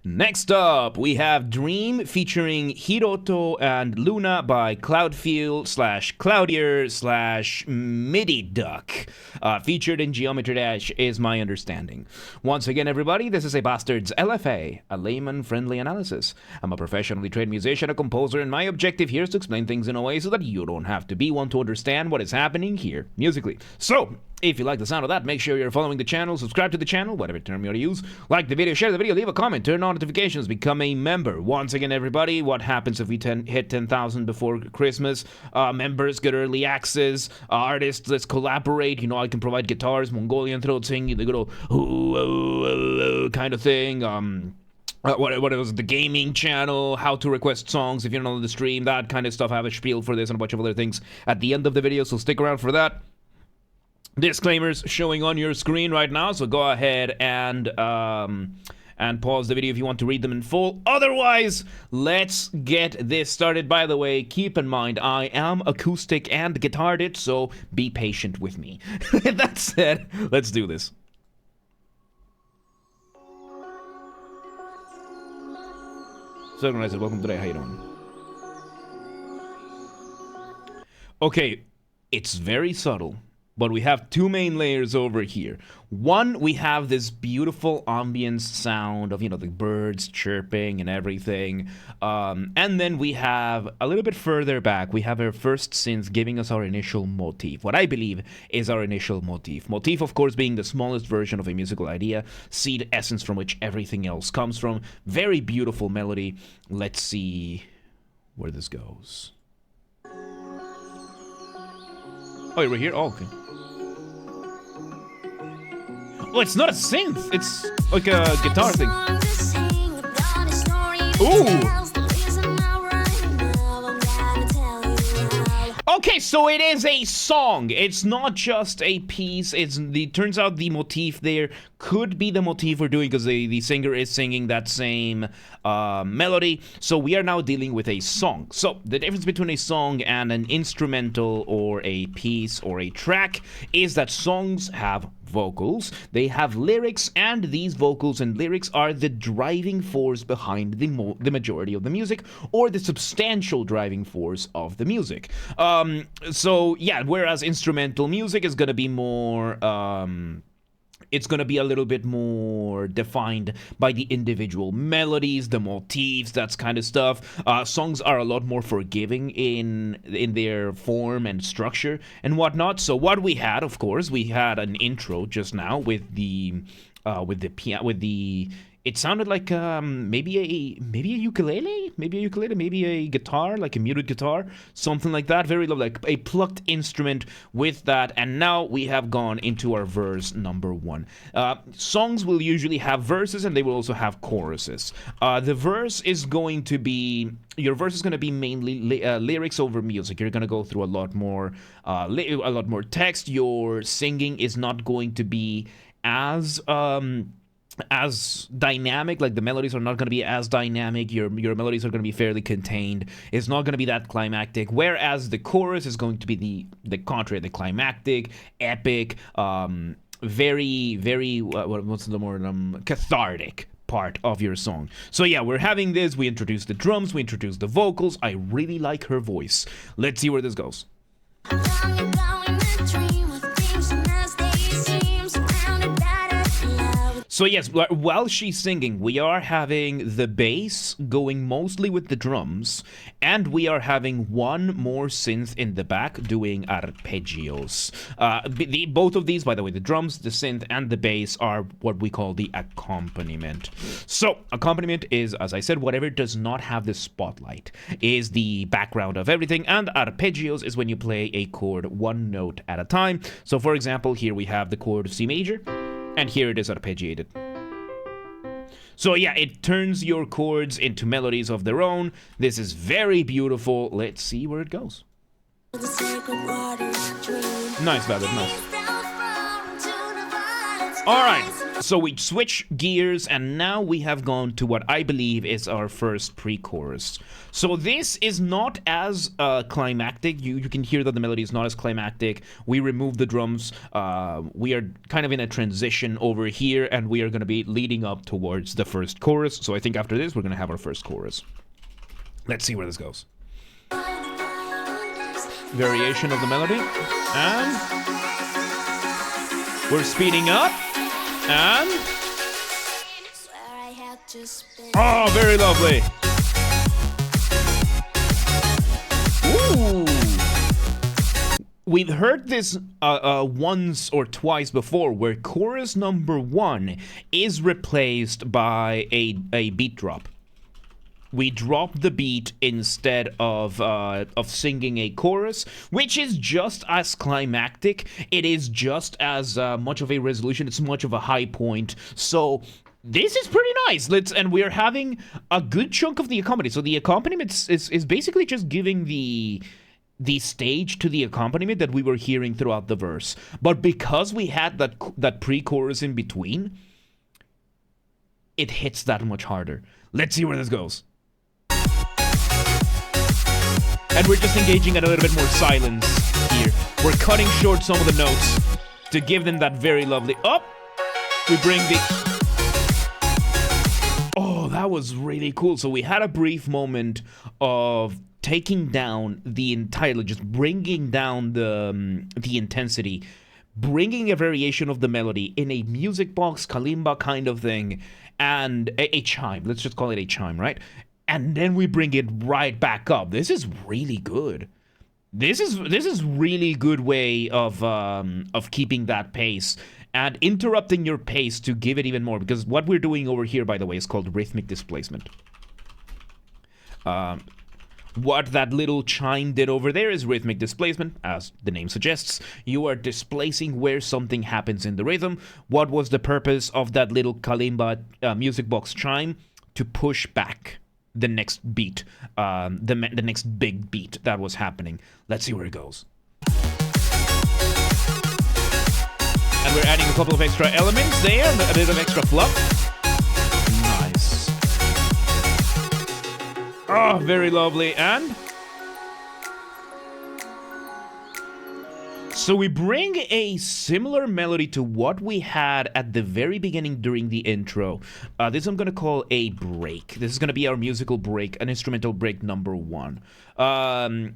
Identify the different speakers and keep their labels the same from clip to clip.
Speaker 1: Next up, we have Dream featuring Hiroto and Luna by Cloudfield / Cloudier / Mididuck. Featured in Geometry Dash is my understanding. Once again, everybody, this is a Basterd's LFA, a layman-friendly analysis. I'm a professionally trained musician, a composer, and my objective here is to explain things in a way so that you don't have to be one to understand what is happening here musically. So, if you like the sound of that, make sure you're following the channel, subscribe to the channel, whatever term you want to use, like the video, share the video, leave a comment, turn on notifications, become a member. Once again, everybody, what happens if we hit 10,000 before Christmas? Members get early access, artists, let's collaborate. You know, I can provide guitars, Mongolian throat singing, the good old kind of thing. What was the gaming channel, how to request songs if you're not on the stream, that kind of stuff. I have a spiel for this and a bunch of other things at the end of the video, so stick around for that. Disclaimers showing on your screen right now, so go ahead and pause the video if you want to read them in full. Otherwise, let's get this started. By the way, keep in mind, I am acoustic and guitared it, so be patient with me. That said, let's do this. So, organizer, welcome today. How you doing? Okay, it's very subtle. But we have two main layers over here. One, we have this beautiful ambience sound of, you know, the birds chirping and everything. And then we have, a little bit further back, we have our first synth giving us our initial motif. What I believe is our initial motif. Motif, of course, being the smallest version of a musical idea. Seed essence from which everything else comes from. Very beautiful melody. Let's see where this goes. Oh, we're here? Oh, okay. Oh, it's not a synth. It's like a guitar thing. Ooh. Okay, so it is a song. It's not just a piece. Turns out the motif there could be the motif we're doing because the singer is singing that same melody. So we are now dealing with a song. So the difference between a song and an instrumental or a piece or a track is that songs have vocals, they have lyrics, and these vocals and lyrics are the driving force behind the majority of the music, or the substantial driving force of the music. So yeah, whereas instrumental music is gonna be more it's going to be a little bit more defined by the individual melodies, the motifs, that kind of stuff. Songs are a lot more forgiving in their form and structure and whatnot. So what we had, of course, we had an intro just now with the it sounded like maybe a ukulele, maybe a guitar, like a muted guitar, something like that. Very lovely, like a plucked instrument with that. And now we have gone into our verse number one. Songs will usually have verses, and they will also have choruses. The verse is going to be mainly lyrics over music. You're going to go through a lot more text. Your singing is not going to be as dynamic, like the melodies are not going to be as dynamic. Your melodies are going to be fairly contained. It's not going to be that climactic, whereas the chorus is going to be the contrary, the climactic, epic, very what's the more cathartic part of your song. So yeah, we're having this. We introduce the drums, we introduce the vocals. I really like her voice. Let's see where this goes. So yes, while she's singing, we are having the bass going mostly with the drums, and we are having one more synth in the back doing arpeggios. Both of these, by the way, the drums, the synth, and the bass are what we call the accompaniment. So accompaniment is, as I said, whatever does not have the spotlight, is the background of everything, and arpeggios is when you play a chord one note at a time. So for example, here we have the chord C major, and here it is arpeggiated. So yeah, it turns your chords into melodies of their own. This is very beautiful. Let's see where it goes. Nice, Ballad, nice. Alright, so we switch gears and now we have gone to what I believe is our first pre-chorus. So this is not as climactic. You can hear that the melody is not as climactic. We remove the drums. We are kind of in a transition over here and we are going to be leading up towards the first chorus. So I think after this we're going to have our first chorus. Let's see where this goes. Variation of the melody. And we're speeding up. And oh, very lovely. Ooh. We've heard this once or twice before, where chorus number 1 is replaced by a beat drop. We drop the beat instead of singing a chorus, which is just as climactic. It is just as much of a resolution. It's much of a high point. So this is pretty nice. And we're having a good chunk of the accompaniment. So the accompaniment is basically just giving the stage to the accompaniment that we were hearing throughout the verse. But because we had that pre-chorus in between, it hits that much harder. Let's see where this goes. And we're just engaging at a little bit more silence here. We're cutting short some of the notes to give them that very lovely... Oh! We bring the... Oh, that was really cool. So we had a brief moment of taking down the entire... Just bringing down the intensity. Bringing a variation of the melody in a music box, kalimba kind of thing. And a chime. Let's just call it a chime, right? And then we bring it right back up. This is really good. This is really good way of keeping that pace and interrupting your pace to give it even more. Because what we're doing over here, by the way, is called rhythmic displacement. What that little chime did over there is rhythmic displacement, as the name suggests. You are displacing where something happens in the rhythm. What was the purpose of that little kalimba music box chime? To push back the next beat, the next big beat that was happening. Let's see where it goes. And we're adding a couple of extra elements there, a bit of extra fluff. Nice. Oh, very lovely. And so we bring a similar melody to what we had at the very beginning during the intro. This I'm going to call a break. This is going to be our musical break, an instrumental break number 1. I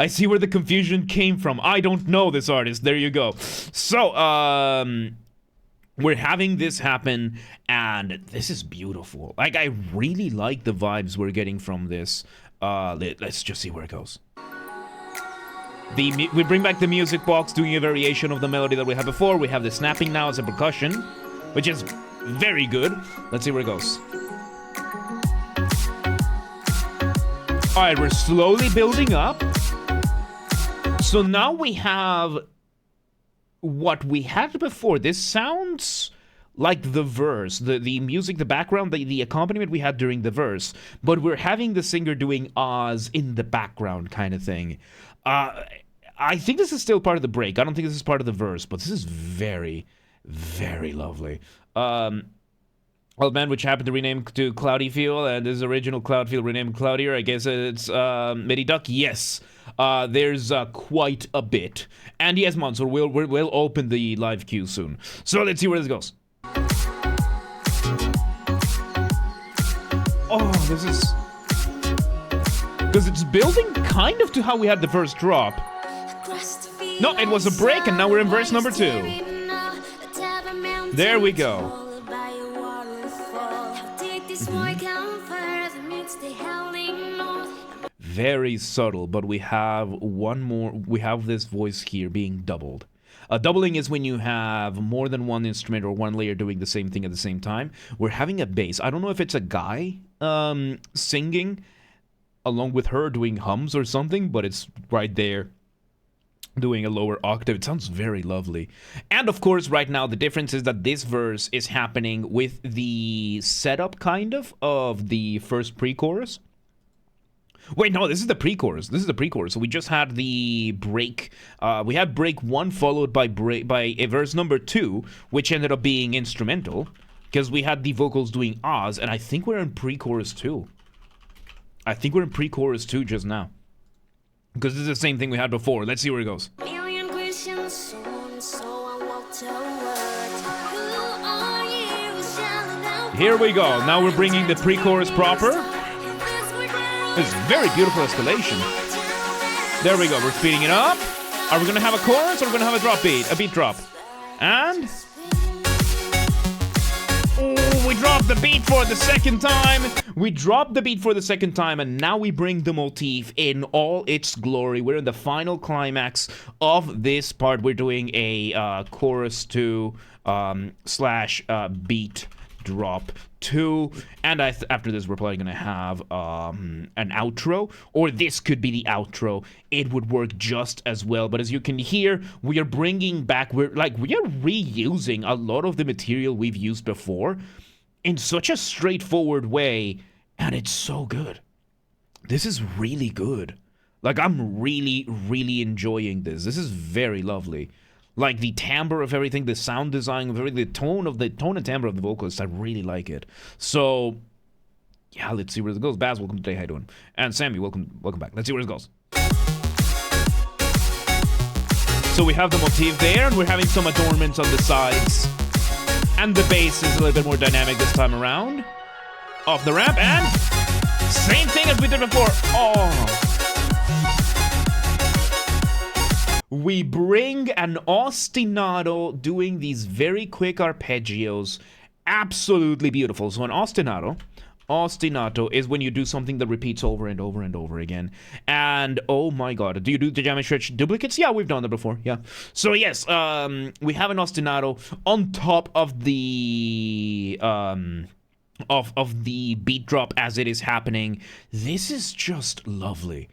Speaker 1: see where the confusion came from. I don't know this artist. There you go. So, we're having this happen, and this is beautiful. Like, I really like the vibes we're getting from this. Let's just see where it goes. We bring back the music box, doing a variation of the melody that we had before. We have the snapping now as a percussion, which is very good. Let's see where it goes. Alright, we're slowly building up. So now we have what we had before. This sounds like the verse, the music, the background, the accompaniment we had during the verse. But we're having the singer doing Oz in the background kind of thing. I think this is still part of the break. I don't think this is part of the verse, but this is very, very lovely. Old Man, which happened to rename to Cloudier, and this original Cloudfield renamed Cloudier. I guess it's Mididuck. Yes, there's quite a bit. And yes, Monster, we'll open the live queue soon. So let's see where this goes. Oh, this is... Because it's building kind of to how we had the first drop. No, it was a break, and now we're in verse number 2. There we go. Very subtle, but we have one more. We have this voice here being doubled. Doubling is when you have more than one instrument or one layer doing the same thing at the same time. We're having a bass. I don't know if it's a guy singing along with her doing hums or something, but it's right there doing a lower octave. It sounds very lovely. And of course, right now, the difference is that this verse is happening with the setup, kind of the first pre-chorus. Wait, no, this is the pre-chorus. This is the pre-chorus. So we just had the break. We had break 1 followed by a verse number 2, which ended up being instrumental because we had the vocals doing Oz, and I think we're in pre-chorus 2. I think we're in pre-chorus 2 just now because this is the same thing we had before. Let's see where it goes. Here we go. Now we're bringing the pre-chorus proper. This is very beautiful escalation. There we go. We're speeding it up. Are we going to have a chorus or are we going to have a drop beat? A beat drop. And... oh, we dropped the beat for the second time. We dropped the beat for the second time, and now we bring the motif in all its glory. We're in the final climax of this part. We're doing a chorus 2 slash beat drop 2, and after this we're probably gonna have an outro, or this could be the outro. It would work just as well, but as you can hear, we are bringing back, we are reusing a lot of the material we've used before in such a straightforward way, and it's so good. This is really good. Like, I'm really enjoying this. This is very lovely. Like, the timbre of everything, the sound design of everything, the tone and timbre of the vocalists, I really like it. So, yeah, let's see where it goes. Baz, welcome today, how you doing? And Sammy, welcome back. Let's see where it goes. So we have the motif there, and we're having some adornments on the sides. And the bass is a little bit more dynamic this time around. Off the ramp, and same thing as we did before. Oh. We bring an ostinato doing these very quick arpeggios. Absolutely beautiful. So an ostinato is when you do something that repeats over and over and over again. And oh my god, do you do the jam and stretch duplicates? Yeah, we've done that before. Yeah. So yes, we have an ostinato on top of the of the beat drop as it is happening. This is just lovely.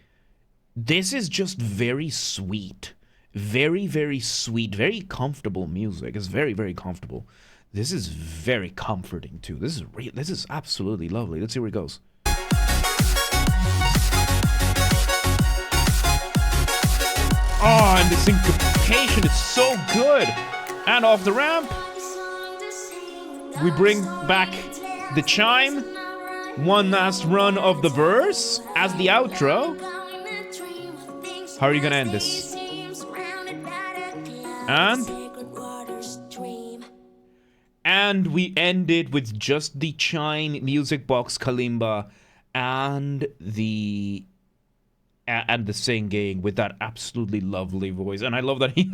Speaker 1: This is just very sweet. Very sweet, very comfortable music. It's very comfortable. This is very comforting too. This is absolutely lovely. Let's see where it goes. Oh, and the syncopation is so good. And off the ramp, we bring back the chime. One last run of the verse as the outro. How are you gonna end this? And we ended with just the chime, music box, kalimba, and the singing with that absolutely lovely voice. And I love that he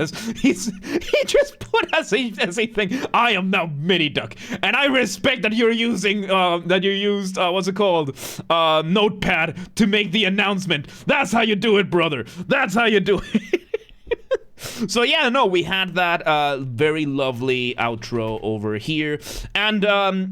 Speaker 1: just put as a thing, I am now Mididuck, and I respect that you're using what's it called, notepad to make the announcement. That's how you do it, brother. That's how you do it. So yeah, no, we had that very lovely outro over here, and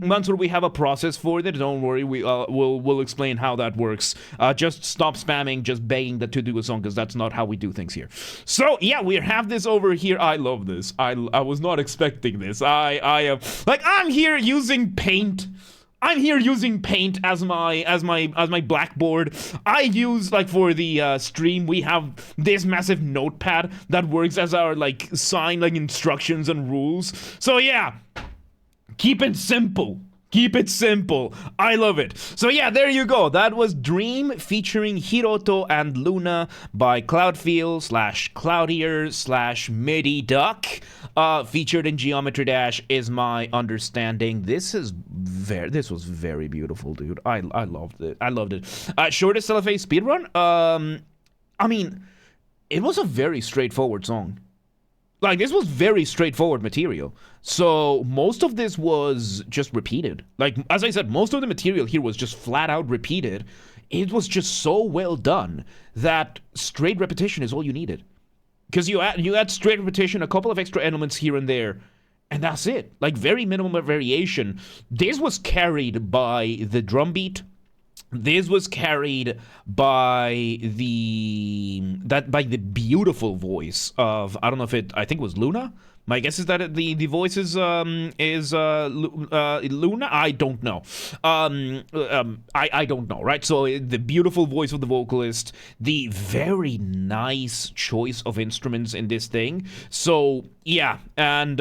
Speaker 1: once we have a process for it, don't worry, we'll explain how that works. Just stop spamming, just begging to do a song, because that's not how we do things here. So yeah, we have this over here. I love this. I was not expecting this. I am like, I'm here using Paint. I'm here using Paint as my blackboard. I use, like, for the stream, we have this massive notepad that works as our, like, sign, like, instructions and rules. So yeah, keep it simple. Keep it simple. I love it. So yeah, there you go. That was Dream featuring Hiroto and Luna by Cloudfield / Cloudier / Mididuck. Featured in Geometry Dash is my understanding. This was very beautiful, dude. I loved it. I loved it. Shortest LFA speedrun? I mean, it was a very straightforward song. Like, this was very straightforward material. So, most of this was just repeated. Like, as I said, most of the material here was just flat out repeated. It was just so well done that straight repetition is all you needed. Because you add straight repetition, a couple of extra elements here and there, and that's it. Like, very minimal variation. This was carried by the drum beat. This was carried by the beautiful voice of, I don't know if I think it was Luna, My guess is that the voice is Luna. I don't know. I don't know, right? So the beautiful voice of the vocalist, the very nice choice of instruments in this thing. So yeah, and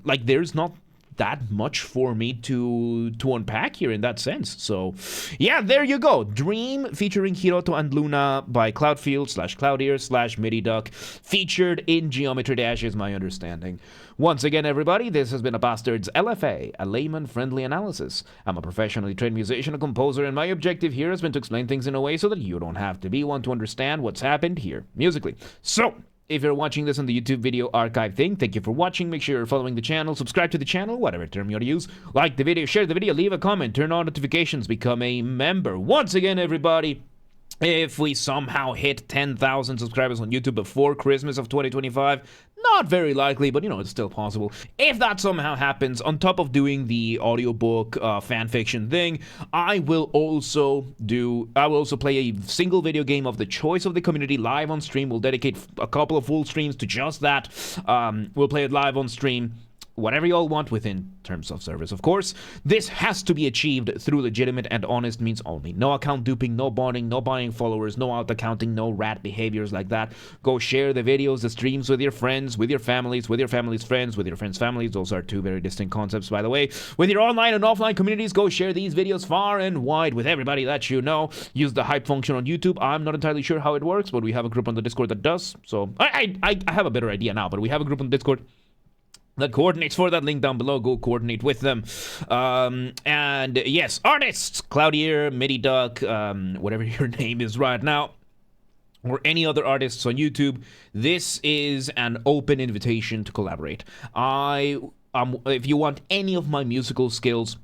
Speaker 1: like there's not that much for me to unpack here in that sense. So yeah, there you go. Dream featuring Hiroto and Luna by Cloudfield / Cloudier / Mididuck, featured in Geometry Dash is my understanding. Once again, everybody, this has been a Basterd's LFA, a layman-friendly analysis. I'm a professionally trained musician and composer, and my objective here has been to explain things in a way so that you don't have to be one to understand what's happened here musically. So if you're watching this on the YouTube video archive thing, thank you for watching. Make sure you're following the channel, subscribe to the channel, whatever term you want to use. Like the video, share the video, leave a comment, turn on notifications, become a member. Once again, everybody, if we somehow hit 10,000 subscribers on YouTube before Christmas of 2025, not very likely, but it's still possible. If that somehow happens, on top of doing the audiobook fanfiction thing, I will also play a single video game of the choice of the community live on stream. We'll dedicate a couple of full streams to just that. We'll play it live on stream. Whatever you all want within terms of service, of course. This has to be achieved through legitimate and honest means only. No account duping, no bonding, no buying followers, no out-accounting, no rat behaviors like that. Go share the videos, the streams with your friends, with your families friends, with your friends' families. Those are two very distinct concepts, by the way. With your online and offline communities, go share these videos far and wide with everybody that you know. Use the hype function on YouTube. I'm not entirely sure how it works, but we have a group on the Discord that does. So I have a better idea now, but we have a group on the Discord that coordinates for that. Link down below. Go coordinate with them. And yes, artists, Cloudier, Mididuck, whatever your name is right now, or any other artists on YouTube, this is an open invitation to collaborate. If you want any of my musical skills,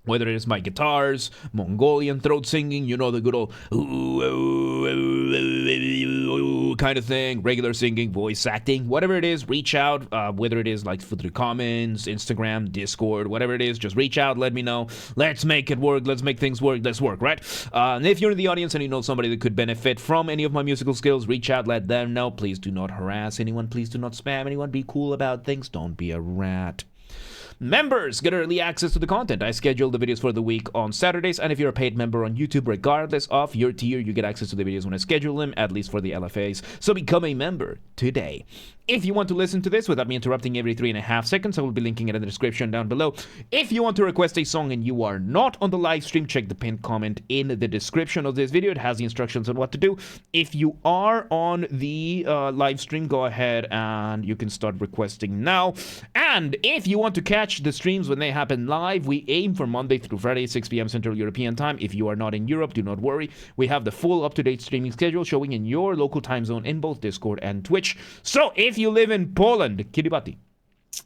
Speaker 1: whether it is my guitars, Mongolian throat singing, the good old kind of thing, regular singing, voice acting, whatever it is, reach out. Whether it is like through comments, Instagram, Discord, whatever it is, just reach out, let me know. Let's make it work. Let's make things work. Let's work, right? And if you're in the audience and you know somebody that could benefit from any of my musical skills, reach out, let them know. Please do not harass anyone. Please do not spam anyone. Be cool about things. Don't be a rat. Members get early access to the content. I schedule the videos for the week on Saturdays, and if you're a paid member on YouTube, regardless of your tier, you get access to the videos when I schedule them, at least for the LFAs. So become a member today. If you want to listen to this without me interrupting every 3.5 seconds, I will be linking it in the description down below. If you want to request a song and you are not on the live stream, check the pinned comment in the description of this video. It has the instructions on what to do. If you are on the live stream, go ahead and you can start requesting now. And if you want to catch the streams when they happen live, we aim for Monday through Friday, 6 p.m. Central European Time. If you are not in Europe, do not worry. We have the full up-to-date streaming schedule showing in your local time zone in both Discord and Twitch. So if you live in Poland, Kiribati,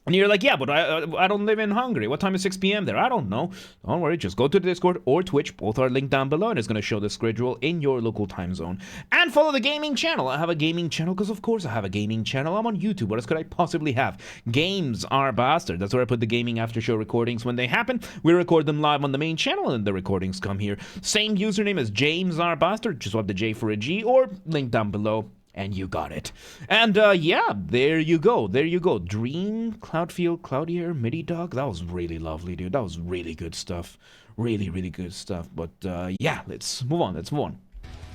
Speaker 1: and you're like, yeah, but I don't live in Hungary. What time is 6 p.m. there? I don't know. Don't worry. Just go to the Discord or Twitch. Both are linked down below, and it's going to show the schedule in your local time zone. And follow the gaming channel. I have a gaming channel because, of course, I have a gaming channel. I'm on YouTube. What else could I possibly have? Games are Basterd. That's where I put the gaming after show recordings when they happen. We record them live on the main channel, and the recordings come here. Same username as James R. Basterd. Just swap the J for a G, or link down below. And you got it. And yeah, there you go. There you go. Dream, Cloudfield, Cloudier, Mididuck. That was really lovely, dude. That was really good stuff. Really, really good stuff. But yeah, let's move on. Let's move on.